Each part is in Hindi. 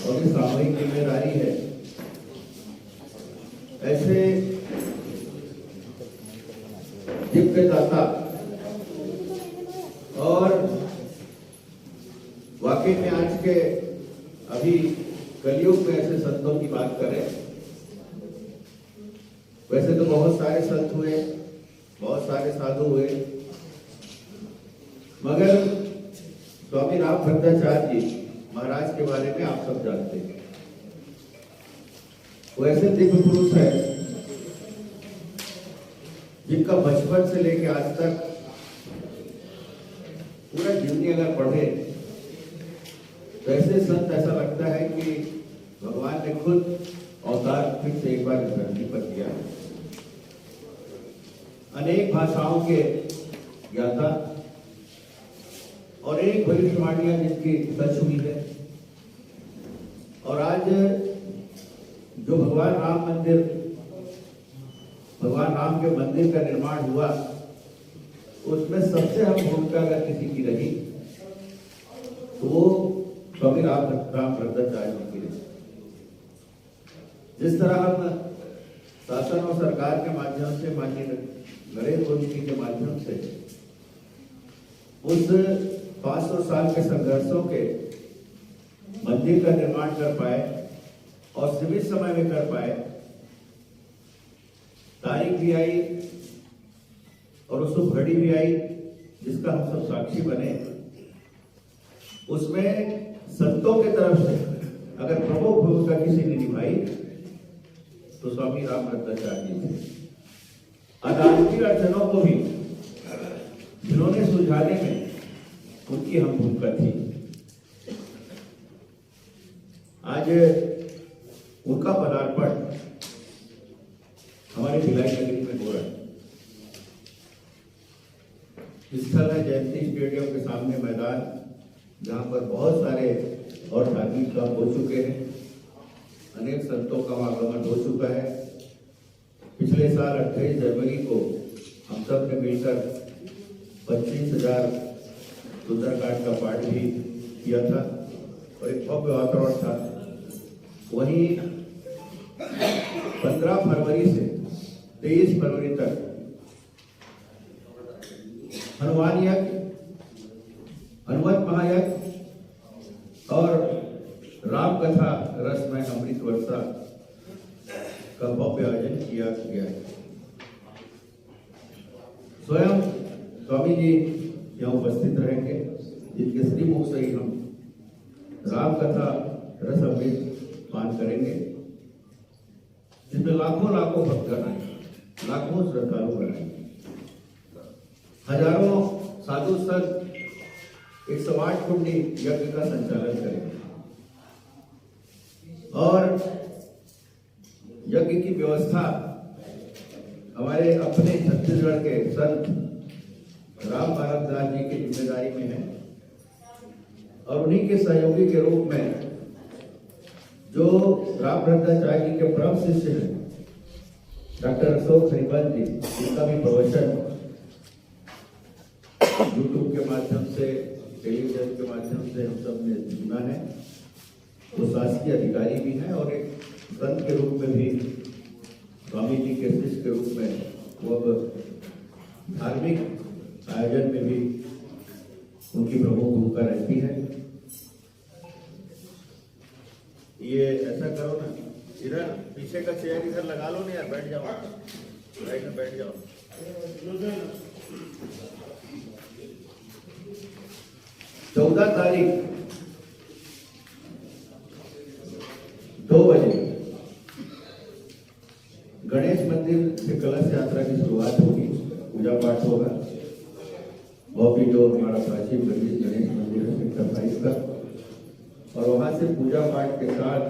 और ये सामूहिक जिम्मेदारी है। ऐसे दिव्यदाता और वाकई में आज के अभी कलयुग में ऐसे संतों की बात करें, वैसे तो बहुत सारे संत हुए, बहुत सारे साधु हुए, मगर स्वामी राम भद्राचार्य जी महाराज के बारे में आप सब जानते हैं। वो ऐसे दिव्य पुरुष है जिनका बचपन से लेकर आज तक पूरा जीवनी अगर पढ़े तो ऐसे संत ऐसा लगता है कि भगवान ने खुद अवतार फिर से एक बार इस धरती पर किया। अनेक भाषाओं के ज्ञाता और एक भविष्यवाणियां जिनकी सच हुई है। और आज जो भगवान राम के मंदिर का निर्माण हुआ, उसमें सबसे अहम भूमिका अगर किसी की रही तो वो स्वामी राम भद्राचार्य जी की रही। जिस तरह हम शासन और सरकार के माध्यम से, माननीय नरेंद्र मोदी जी के माध्यम से उस 500 साल के संघर्षों के मंदिर का निर्माण कर पाए और सीमित समय में कर पाए, तारीख भी आई और उस घड़ी भी आई जिसका हम सब साक्षी बने। उसमें संतों के तरफ से अगर प्रमुख भूमिका किसी ने निभाई तो स्वामी राम भद्राचार्य जी थे। अदालती अड़चनों को भी जिन्होंने सुलझाने में उनकी हम भूमिका थी। आज उनका पदार्पण हमारे भिलाई नगरी में हो रहा है। स्थल है जयंती स्टेडियम के सामने मैदान, जहां पर बहुत सारे और धार्मिक काम हो चुके हैं। अनेक संतों का आगमन हो चुका है। पिछले साल 28 जनवरी को हम सब ने मिलकर 25,000 सुंदरकांड का पाठ भी किया था और एक भव्य वातावरण था। वहीं 15 फरवरी से 23 फरवरी तक हनुमान यज्ञ, हनुमत महायज्ञ और राम कथा रसमय अमृत वर्षा का भव्य आयोजन किया गया है। स्वयं स्वामी जी यहाँ उपस्थित रहेंगे, जिनके श्रीमुख से ही हम राम कथा रस अमृत पान करेंगे, जिसमें लाखों भक्तगण आएंगे, लाखों श्रद्धालु आएंगे, हजारों साधु संत 108 कुंडी यज्ञ का संचालन करेंगे और यज्ञ की व्यवस्था हमारे अपने छत्तीसगढ़ के संत राम भारद्वाज जी की जिम्मेदारी में है। और उन्हीं के सहयोगी के रूप में जो राम भद्राचार्य जी के परम शिष्य हैं डॉक्टर अशोक हरिवंश जी, जिनका भी प्रवचन यूट्यूब के माध्यम से, टेलीविजन के माध्यम से हम सब ने सुना है। वो शासकीय अधिकारी भी हैं और एक संत के रूप में भी, स्वामी जी के शिष्य के रूप में वो अब धार्मिक आयोजन में भी उनकी प्रमुख भूमिका रहती है। ये ऐसा करो ना, इधर पीछे का चेयर इधर लगा लो ना यार, बैठ जाओ, राइट में बैठ जाओ। 14 तारीख 2 बजे गणेश मंदिर से कलश यात्रा की शुरुआत होगी, पूजा पाठ होगा। वो भी जो हमारा प्राचीन गणेश मंदिर है सेक्टर 22 का, और वहां से पूजा पाठ के साथ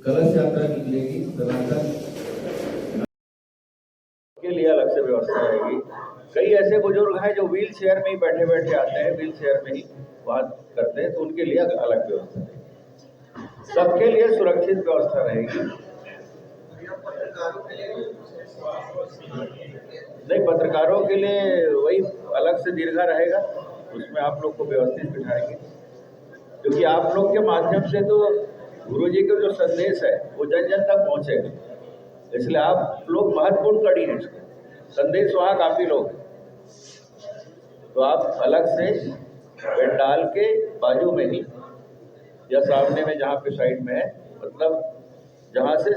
कलश यात्रा निकलेगी। सनातन के लिए अलग से व्यवस्था रहेगी। कई ऐसे बुजुर्ग हैं जो व्हील चेयर में ही बैठे बैठे आते हैं, व्हील चेयर में ही बात करते हैं, तो उनके लिए अलग व्यवस्था रहेगी। सबके लिए सुरक्षित व्यवस्था रहेगी। नहीं, पत्रकारों के लिए वही अलग से दीर्घा रहेगा, उसमें आप लोग को व्यवस्थित बिठाएंगे, क्योंकि क्योंकि आप लोग के माध्यम से तो गुरु जी का जो संदेश है वो जन जन तक पहुँचेगा, इसलिए आप लोग महत्वपूर्ण कड़ी हैं इसको। संदेश वहाँ काफ़ी लोग हैं, तो आप अलग से पंडाल के बाजू में ही या सामने में जहाँ पे साइड में है, मतलब जहाँ से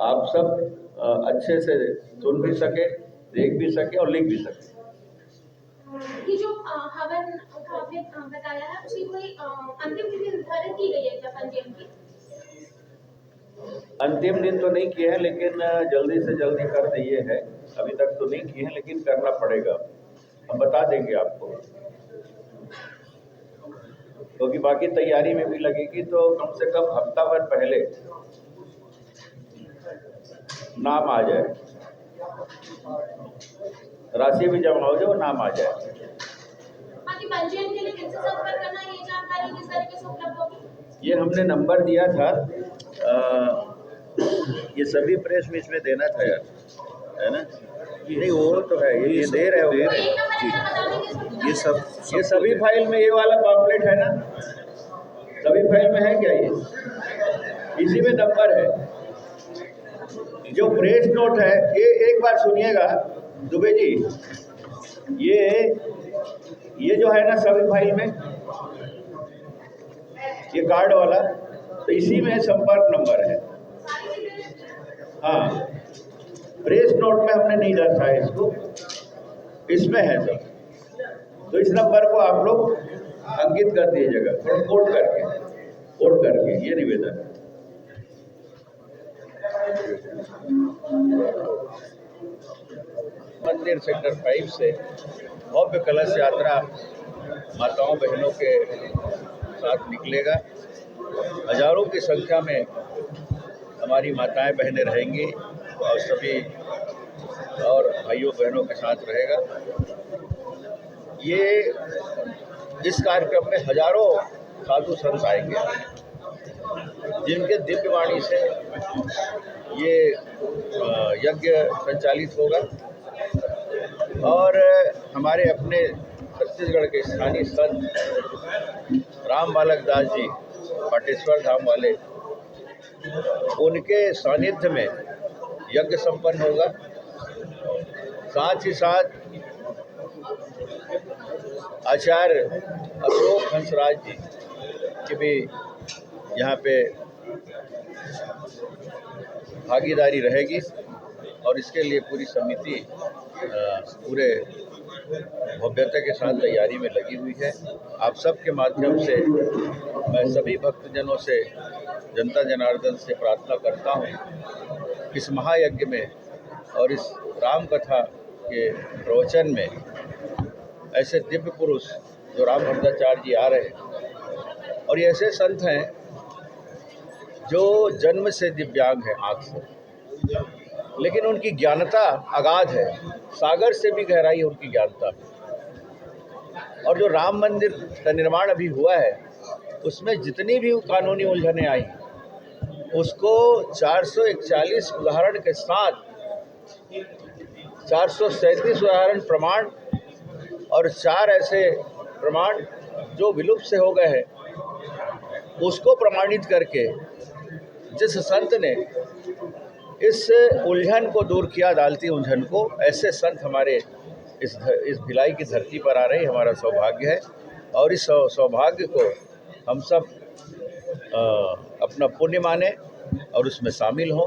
आप सब अच्छे से सुन भी सके, देख भी सके और लिख भी सके। ये जो हवन आपने बताया है, उसकी कोई अंतिम तिथि निर्धारित की गई है क्या पंजीयन की? अंतिम दिन तो नहीं किए हैं, लेकिन जल्दी से जल्दी कर दिए हैं। अभी तक तो नहीं किए हैं, लेकिन करना पड़ेगा, हम बता देंगे आपको, क्योंकि बाकी तैयारी में भी लगेगी, तो कम से कम हफ्ता भर पहले नाम आ जाए, राशि भी जमा हो जाए, नाम आ जाए। पंजीयन के लिए किससे संपर्क करना है, ये जानकारी किस तरीके से उपलब्ध होगी? ये हमने नंबर दिया था, ये सभी प्रेस में इसमें देना था यार, है ना? नहीं वो तो है, ये दे रहे हो जी। ये सभी फाइल में, ये वाला पॉम्पलेट है ना, सभी फाइल में है क्या? ये इसी में नंबर है। जो प्रेस नोट है, ये एक बार सुनिएगा दुबे जी, ये जो है ना सभी फाइल में, ये कार्ड वाला, तो इसी में संपर्क नंबर है। हाँ, प्रेस नोट में हमने नहीं दर्शाया इसको, इसमें है सब, तो इस नंबर को आप लोग अंकित कर दीजिएगा, थोड़ा कोट करके ये निवेदन है। मंदिर सेक्टर 5 से भव्य कलश यात्रा माताओं बहनों के साथ निकलेगा। हजारों की संख्या में हमारी माताएं बहनें रहेंगी और सभी और भाइयों बहनों के साथ रहेगा। ये इस कार्यक्रम में हजारों साधु संत आएंगे, जिनके दिव्य वाणी से ये यज्ञ संचालित होगा। और हमारे अपने छत्तीसगढ़ के स्थानीय संत राम बालक दास जी पाटेश्वर धाम वाले, उनके सानिध्य में यज्ञ संपन्न होगा। साथ ही साथ आचार्य अशोक हंसराज जी की भी यहाँ पे भागीदारी रहेगी, और इसके लिए पूरी समिति पूरे भव्यता के साथ तैयारी में लगी हुई है। आप सबके माध्यम से मैं सभी भक्तजनों से, जनता जनार्दन से प्रार्थना करता हूँ, इस महायज्ञ में और इस राम कथा के प्रवचन में ऐसे दिव्य पुरुष जो राम भद्राचार्य जी आ रहे हैं, और ये ऐसे संत हैं जो जन्म से दिव्यांग हैं आँख से, लेकिन उनकी ज्ञानता अगाध है, सागर से भी गहराई है उनकी ज्ञानता। और जो राम मंदिर का निर्माण अभी हुआ है, उसमें जितनी भी कानूनी उलझनें आई, उसको 441 उदाहरण के साथ 437 उदाहरण प्रमाण और 4 ऐसे प्रमाण जो विलुप्त से हो गए हैं, उसको प्रमाणित करके जिस संत ने इस उलझन को दूर किया, अदालती उलझन को, ऐसे संत हमारे इस भिलाई की धरती पर आ रहे, हमारा सौभाग्य है। और इस सौभाग्य को हम सब अपना पुण्य माने और उसमें शामिल हों,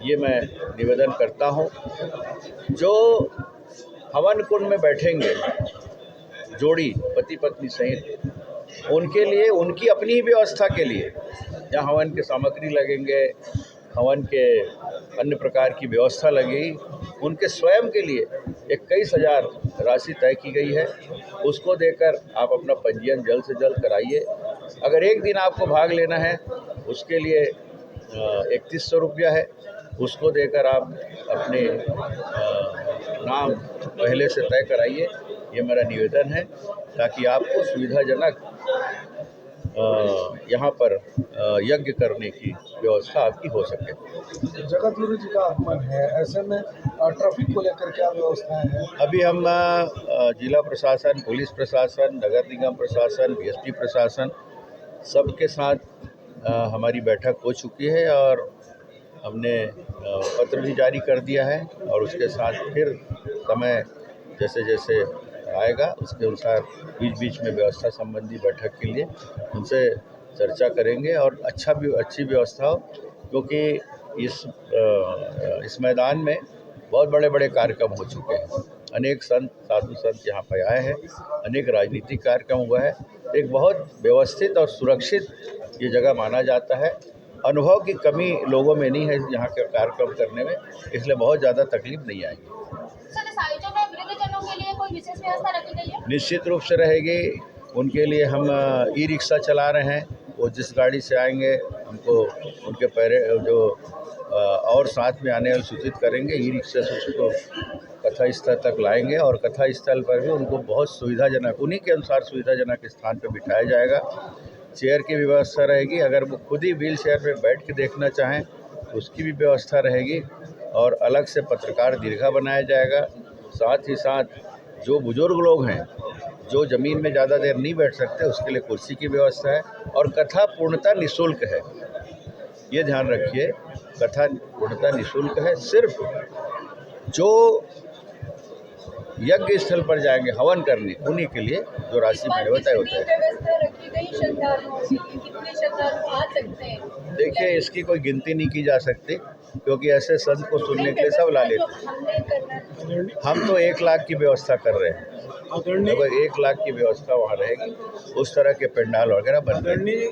ये मैं निवेदन करता हूँ। जो हवन कुंड में बैठेंगे जोड़ी पति पत्नी सहित, उनके लिए, उनकी अपनी व्यवस्था के लिए, जहाँ हवन के सामग्री लगेंगे, हवन के अन्य प्रकार की व्यवस्था लगेगी, उनके स्वयं के लिए 21,000 राशि तय की गई है। उसको देकर आप अपना पंजीयन जल्द से जल्द कराइए। अगर एक दिन आपको भाग लेना है, उसके लिए 3100 रुपया है, उसको देकर आप अपने नाम पहले से तय कराइए। ये मेरा निवेदन है, ताकि आपको सुविधाजनक यहाँ पर यज्ञ करने की व्यवस्था आपकी हो सके। जगत गुरु जी का आगमन है, ऐसे में ट्रैफिक को लेकर क्या व्यवस्थाएं हैं? अभी हम जिला प्रशासन, पुलिस प्रशासन, नगर निगम प्रशासन, बीएसपी प्रशासन सबके साथ हमारी बैठक हो चुकी है और हमने पत्र भी जारी कर दिया है और उसके साथ फिर समय जैसे जैसे आएगा उसके अनुसार बीच बीच में व्यवस्था संबंधी बैठक के लिए उनसे चर्चा करेंगे और अच्छी व्यवस्था हो, क्योंकि इस मैदान में बहुत बड़े बड़े कार्यक्रम हो चुके हैं। अनेक साधु संत यहाँ पर आए हैं, अनेक राजनीतिक कार्यक्रम हुआ है। एक बहुत व्यवस्थित और सुरक्षित ये जगह माना जाता है। अनुभव की कमी लोगों में नहीं है यहाँ के कार्यक्रम करने में, इसलिए बहुत ज़्यादा तकलीफ नहीं आएगी। सर, इस आयोजन में वृद्धजनों के लिए कोई विशेष व्यवस्था रखी गई है? निश्चित रूप से रहेगी। उनके लिए हम ई रिक्शा चला रहे हैं। वो जिस गाड़ी से आएंगे उनको उनके जो और साथ में आने वाले सूचित करेंगे। ई रिक्शा से उसको कथा स्थल तक लाएंगे और कथा स्थल पर भी उनको बहुत सुविधाजनक, उन्हीं के अनुसार सुविधाजनक स्थान पर बिठाया जाएगा। चेयर की भी व्यवस्था रहेगी। अगर वो खुद ही व्हील चेयर पर बैठ के देखना चाहें तो उसकी भी व्यवस्था रहेगी और अलग से पत्रकार दीर्घा बनाया जाएगा। साथ ही साथ जो बुजुर्ग लोग हैं जो ज़मीन में ज़्यादा देर नहीं बैठ सकते उसके लिए कुर्सी की व्यवस्था है और कथा पूर्णतः निःशुल्क है। ये ध्यान रखिए, कथा पूर्णतः निःशुल्क है। सिर्फ जो यज्ञ स्थल पर जाएंगे हवन करने उन्हीं के लिए जो राशि मैंने बताया होता है। व्यवस्था रखी गई श्रद्धालुओं की, कितने श्रद्धालु आ सकते हैं? देखिए, इसकी कोई गिनती नहीं की जा सकती, क्योंकि ऐसे संत को सुनने के लिए सब ला लेते। हम तो 1 लाख की व्यवस्था कर रहे हैं। लगभग 1 लाख की व्यवस्था वहाँ रहेगी। उस तरह के पंडाल वगैरह बन रहे हैं।